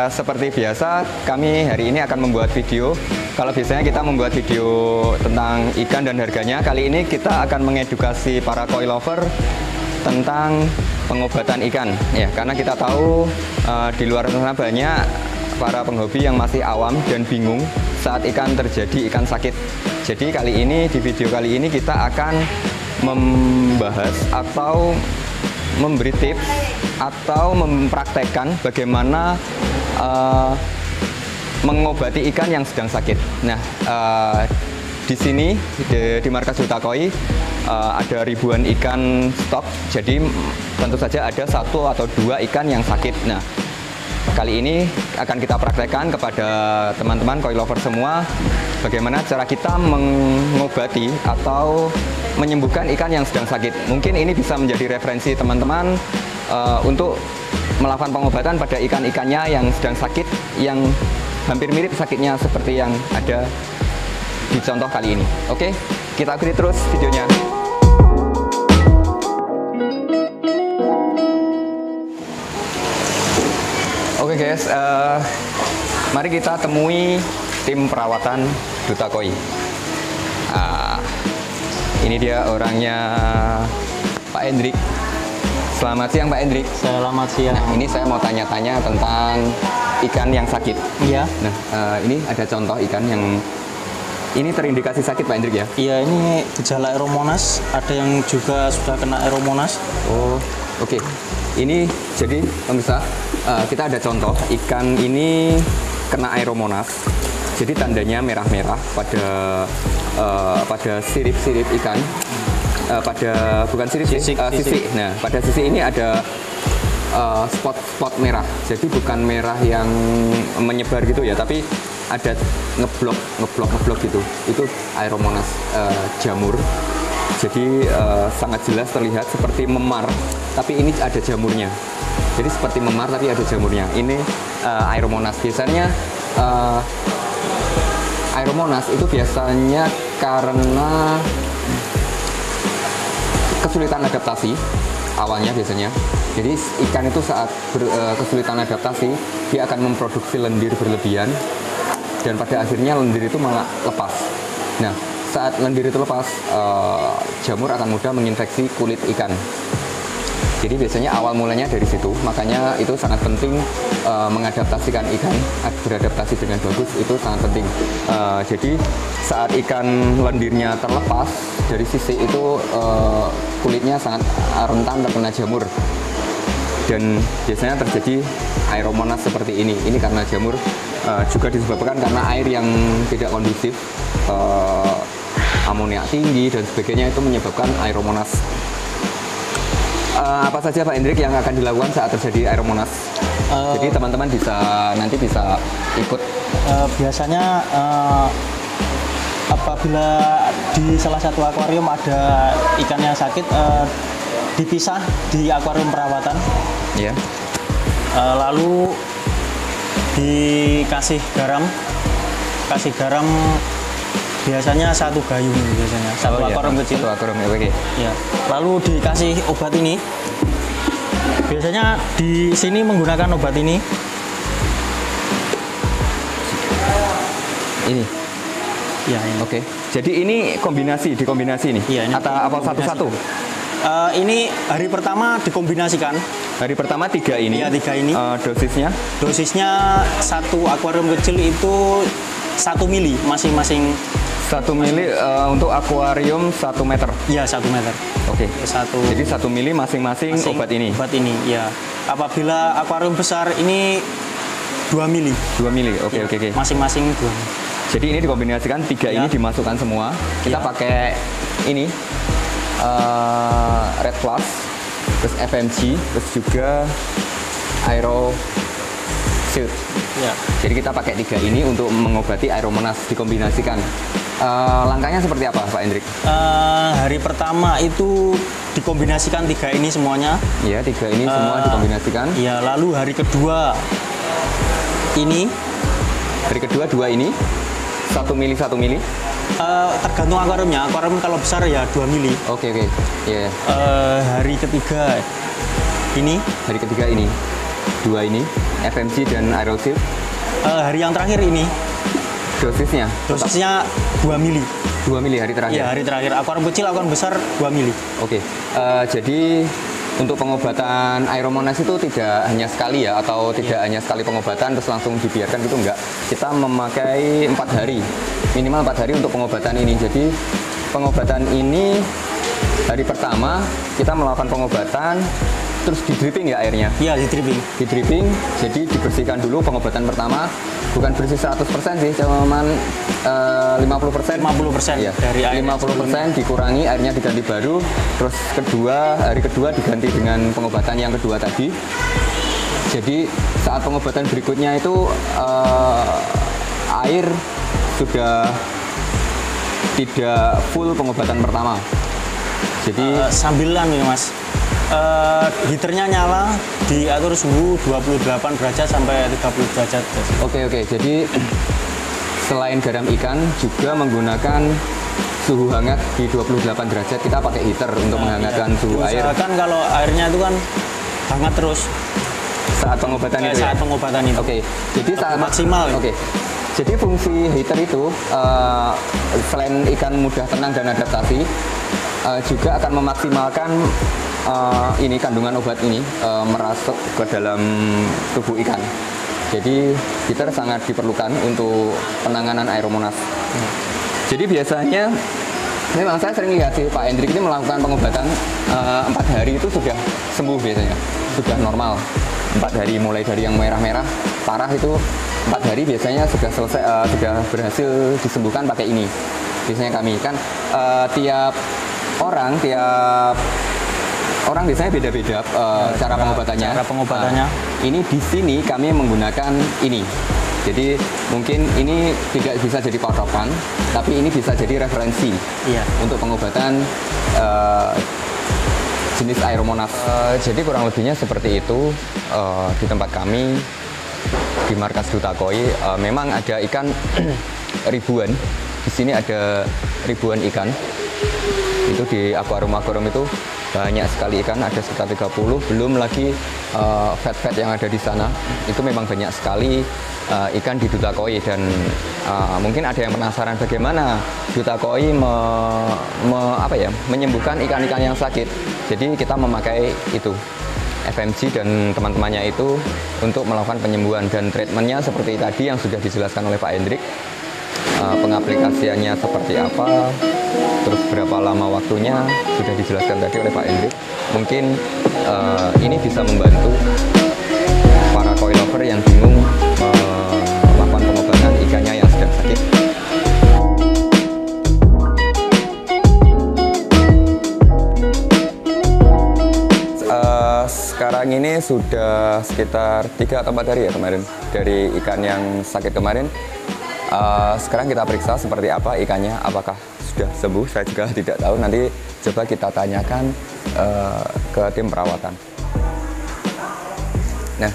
Seperti biasa, kami hari ini akan membuat video. Kalau biasanya kita membuat video tentang ikan dan harganya, kali ini kita akan mengedukasi para koi lover tentang pengobatan ikan. Ya, karena kita tahu di luar sana banyak para penghobi yang masih awam dan bingung saat ikan terjadi ikan sakit. Jadi kali ini, di video kali ini kita akan membahas atau memberi tips atau mempraktekkan bagaimana mengobati ikan yang sedang sakit. Nah, di sini di markas Duta Koi ada ribuan ikan stok. Jadi tentu saja ada satu atau dua ikan yang sakit. Nah, kali ini akan kita praktekkan kepada teman-teman koi lover semua bagaimana cara kita mengobati atau menyembuhkan ikan yang sedang sakit. Mungkin ini bisa menjadi referensi teman-teman untuk melakukan pengobatan pada ikan-ikannya yang sedang sakit, yang hampir mirip sakitnya seperti yang ada di contoh kali ini. Oke, kita ikuti terus videonya. Oke guys, mari kita temui tim perawatan Duta Koi. Ini dia orangnya, Pak Hendrik. Selamat siang Pak Hendrik. Selamat siang. Nah, ini saya mau tanya-tanya tentang ikan yang sakit. Iya. Nah, ini ada contoh ikan yang ini terindikasi sakit Pak Hendrik ya? Iya, ini gejala Aeromonas. Ada yang juga sudah kena Aeromonas. Oh, oke. Ini jadi pemirsa, kita ada contoh ikan ini kena Aeromonas. Jadi tandanya merah-merah pada sirip-sirip ikan. Bukan sirip, sisik. Nah, pada sisi ini ada spot-spot merah. Jadi bukan merah yang menyebar gitu ya, tapi ada ngeblok gitu. Itu Aeromonas jamur. Jadi sangat jelas terlihat seperti memar, tapi ini ada jamurnya. Jadi seperti memar tapi ada jamurnya. Ini Aeromonas. Biasanya Aeromonas itu biasanya karena kesulitan adaptasi awalnya biasanya. Jadi ikan itu saat kesulitan adaptasi, dia akan memproduksi lendir berlebihan dan pada akhirnya lendir itu malah lepas. Nah, saat lendir itu lepas, jamur akan mudah menginfeksi kulit ikan. Jadi biasanya awal mulanya dari situ, makanya itu sangat penting mengadaptasikan ikan, beradaptasi dengan bagus itu sangat penting. Jadi saat ikan lendirnya terlepas dari sisi itu, kulitnya sangat rentan terkena jamur. Dan biasanya terjadi Aeromonas seperti ini. Ini karena jamur, juga disebabkan karena air yang tidak kondusif, amoniak tinggi dan sebagainya itu menyebabkan Aeromonas. Apa saja Pak Hendrik yang akan dilakukan saat terjadi Aeromonas? Jadi teman-teman nanti bisa ikut. Biasanya apabila di salah satu akuarium ada ikan yang sakit, dipisah di akuarium perawatan. Ya. Lalu dikasih garam. Kasih garam biasanya satu gayung biasanya. Satu akuarium kecil. Satu akuarium, oke. Ya. Lalu dikasih obat ini. Biasanya di sini menggunakan obat ini. Ini. Ya, ini. Oke. Jadi ini dikombinasi nih. Iya, ini atau apa satu-satu? Ini hari pertama dikombinasikan. Hari pertama 3 ini. Iya, 3 ini. Dosisnya? Dosisnya satu akuarium kecil itu 1 mili masing-masing. 1 mili untuk akuarium 1 meter. Iya, 1 meter. Oke. Jadi 1 mili masing-masing obat ini. Obat ini, ya. Apabila akuarium besar ini 2 mili. 2 mili. Oke. Masing-masing 2 mili. Jadi ini dikombinasikan 3 ini dimasukkan semua. Kita pakai ini Red Plus, terus FMG, terus juga Aero Shield. Ya. Jadi kita pakai 3 ini untuk mengobati Aeromonas, dikombinasikan. Langkahnya seperti apa Pak Hendrik? Hari pertama itu dikombinasikan 3 ini semuanya. Iya, 3 ini semua dikombinasikan. Ya, lalu hari kedua ini. Hari kedua 2 ini. 1 mili 1 mili. Tergantung akuariumnya. Akuarium kalau besar ya 2 mili. Oke. Yeah. Hari ketiga ini. Hari ketiga ini 2 ini. FMG dan Aerosil? Hari yang terakhir ini Dosisnya? dosisnya 2 mili. 2 mili hari terakhir? Iya, hari terakhir. Akuarium kecil, akuarium besar 2 mili. Oke, jadi untuk pengobatan Aeromonas itu tidak hanya sekali ya, atau tidak hanya sekali pengobatan terus langsung dibiarkan gitu, enggak. Kita memakai 4 hari, minimal 4 hari untuk pengobatan ini. Jadi pengobatan ini hari pertama kita melakukan pengobatan, terus di dripping ya airnya? Iya, di dripping. Di dripping, jadi dibersihkan dulu pengobatan pertama. Bukan bersih 100% sih, cuman 50%. 50% Iya. dari air. 50% dikurangi, airnya diganti baru. Terus hari kedua diganti dengan pengobatan yang kedua tadi. Jadi saat pengobatan berikutnya itu air sudah tidak full pengobatan pertama. Jadi Sambilan nih Mas, heaternya nyala, diatur suhu 28 derajat sampai 30 derajat. Oke. Jadi selain garam ikan juga menggunakan suhu hangat di 28 derajat. Kita pakai heater untuk menghangatkan suhu air. Kan kalau airnya itu kan hangat terus Saat pengobatan itu saat ya? pengobatan itu. Oke. Jadi saat maksimal. Oke. Jadi fungsi heater itu selain ikan mudah tenang dan adaptasi, juga akan memaksimalkan ini kandungan obat ini merasuk ke dalam tubuh ikan. Jadi heater sangat diperlukan untuk penanganan Aeromonas. Jadi biasanya memang saya sering lihat sih Pak Hendrik ini melakukan pengobatan 4 hari itu sudah sembuh biasanya, sudah normal. 4 hari mulai dari yang merah-merah parah itu 4 hari biasanya sudah selesai, sudah berhasil disembuhkan pakai ini. Biasanya kami kan tiap orang biasanya beda-beda cara pengobatannya. Cara pengobatannya. Ini di sini kami menggunakan ini. Jadi mungkin ini tidak bisa jadi patokan, tapi ini bisa jadi referensi untuk pengobatan jenis Aeromonas. Jadi kurang lebihnya seperti itu di tempat kami di markas Duta Koi. Memang ada ikan ribuan. Di sini ada ribuan ikan. Itu di akuarium itu banyak sekali ikan, ada sekitar 30, belum lagi vet-vet yang ada di sana. Itu memang banyak sekali ikan di Duta Koi, dan mungkin ada yang penasaran bagaimana Duta Koi menyembuhkan ikan-ikan yang sakit. Jadi kita memakai itu FMG dan teman-temannya itu untuk melakukan penyembuhan, dan treatmentnya seperti tadi yang sudah dijelaskan oleh Pak Hendrik. Pengaplikasiannya seperti apa, terus berapa lama waktunya sudah dijelaskan tadi oleh Pak Hendrik. Mungkin ini bisa membantu para koi lover yang bingung melakukan pengobatan ikannya yang sedang sakit. Sekarang ini sudah sekitar 3 atau 4 hari ya kemarin dari ikan yang sakit kemarin. Sekarang kita periksa seperti apa ikannya, apakah sudah sembuh. Saya juga tidak tahu, nanti coba kita tanyakan ke tim perawatan. Nah,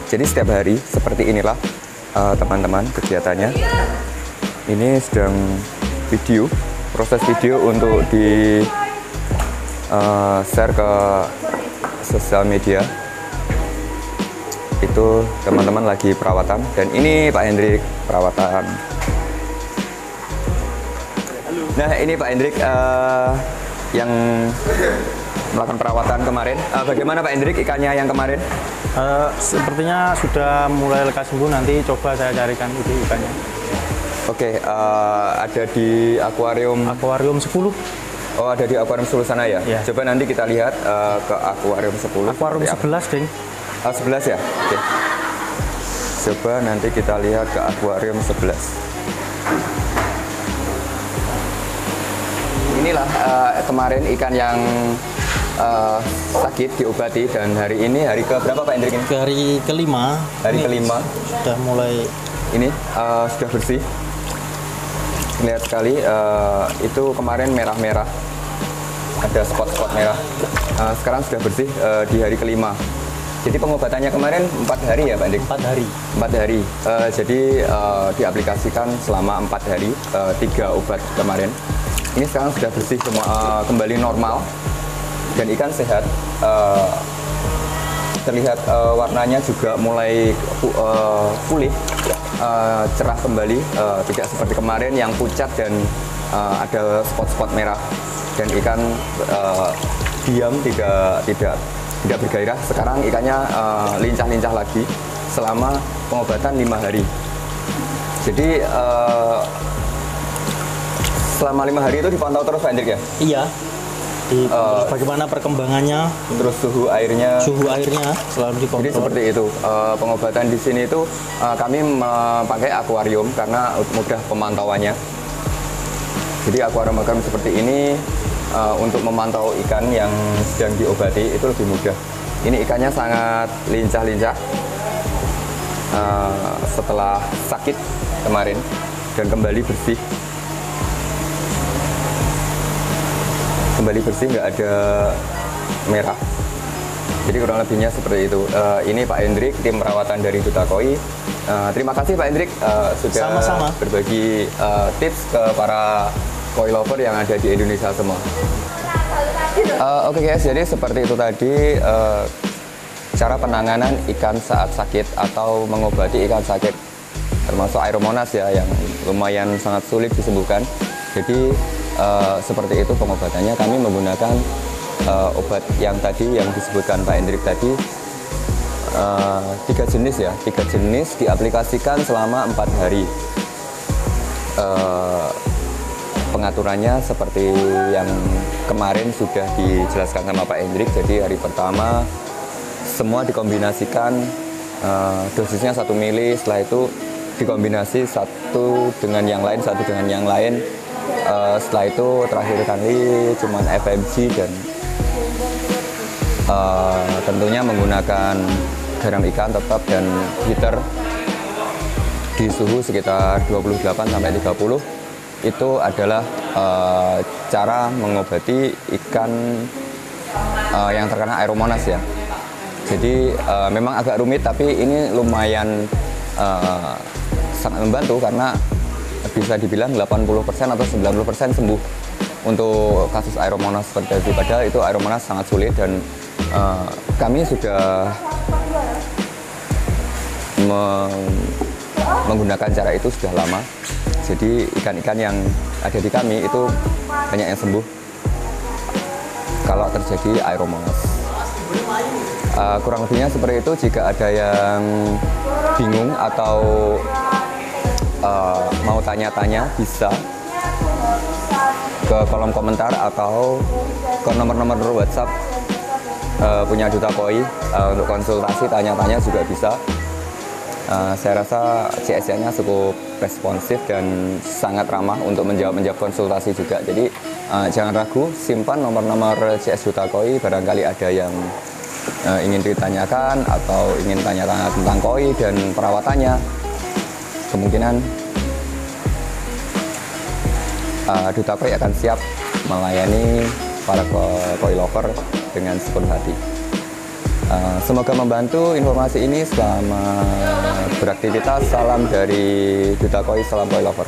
jadi setiap hari seperti inilah teman-teman kegiatannya. Ini sedang proses video untuk di share ke sosial media. Itu teman-teman lagi perawatan, dan ini Pak Hendrik perawatan. Nah, ini Pak Hendrik yang melakukan perawatan kemarin. Bagaimana Pak Hendrik ikannya yang kemarin? Sepertinya sudah mulai lekas sembuh. Nanti coba saya carikan itu ikannya. Oke, ada di akuarium 10. Oh, ada di akuarium 10 sana ya? Ya. Coba nanti kita lihat ke akuarium 10. Akuarium 11, Ding. 11 ya? Oke. Coba nanti kita lihat ke akuarium 11. Inilah kemarin ikan yang sakit diobati, dan hari ini hari ke berapa Pak Hendrik? Hari kelima. Hari kelima. Sudah mulai. Ini sudah bersih. Lihat sekali, itu kemarin merah-merah. Ada spot-spot merah. Sekarang sudah bersih di hari kelima. Jadi pengobatannya kemarin 4 hari ya Pak Hendrik? 4 hari. 4 hari. Jadi diaplikasikan selama 4 hari 3 obat kemarin. Ini sekarang sudah bersih semua, kembali normal, dan ikan sehat. terlihat warnanya juga mulai pulih, cerah kembali, tidak seperti kemarin yang pucat dan ada spot-spot merah, dan ikan diam, tidak bergairah. Sekarang ikannya lincah-lincah lagi selama pengobatan 5 hari. Jadi selama 5 hari itu dipantau terus Pak Hendrik ya? Iya. Bagaimana perkembangannya? Terus suhu airnya selalu dikontrol. Jadi seperti itu. Pengobatan di sini itu kami memakai akuarium karena mudah pemantauannya. Jadi akuarium seperti ini untuk memantau ikan yang sedang diobati itu lebih mudah. Ini ikannya sangat lincah-lincah setelah sakit kemarin dan kembali bersih, nggak ada merah. Jadi kurang lebihnya seperti itu. Ini Pak Hendrik, tim perawatan dari Duta Koi. Terima kasih Pak Hendrik sudah Sama-sama. berbagi tips ke para koi lover yang ada di Indonesia semua. Oke guys, jadi seperti itu tadi cara penanganan ikan saat sakit atau mengobati ikan sakit, termasuk Aeromonas ya, yang lumayan sangat sulit disembuhkan. Jadi seperti itu pengobatannya. Kami menggunakan obat yang tadi yang disebutkan Pak Hendrik tadi, 3 jenis ya, 3 jenis diaplikasikan selama 4 hari. Pengaturannya seperti yang kemarin sudah dijelaskan sama Pak Hendrik. Jadi hari pertama semua dikombinasikan, dosisnya 1 mili, setelah itu dikombinasi satu dengan yang lain, setelah itu terakhir kali cuman FMG, dan tentunya menggunakan garam ikan tetap dan heater di suhu sekitar 28 sampai 30. Itu adalah cara mengobati ikan yang terkena Aeromonas ya. Jadi memang agak rumit, tapi ini lumayan sangat membantu karena bisa dibilang 80% atau 90% sembuh untuk kasus Aeromonas seperti itu. Padahal itu Aeromonas sangat sulit, dan kami sudah menggunakan cara itu sudah lama. Jadi ikan-ikan yang ada di kami itu banyak yang sembuh kalau terjadi Aeromonas. Kurang lebihnya seperti itu. Jika ada yang bingung atau mau tanya-tanya, bisa ke kolom komentar atau ke nomor-nomor WhatsApp punya Duta Koi untuk konsultasi, tanya-tanya juga bisa. Saya rasa CSA-nya cukup responsif dan sangat ramah untuk menjawab konsultasi juga. Jadi jangan ragu, simpan nomor-nomor CS Duta Koi, barangkali ada yang ingin ditanyakan atau ingin tanya-tanya tentang koi dan perawatannya. Kemungkinan Duta Koi akan siap melayani para koi lover dengan sepenuh hati. Semoga membantu informasi ini. Selamat beraktivitas. Salam dari Duta Koi, salam koi lover.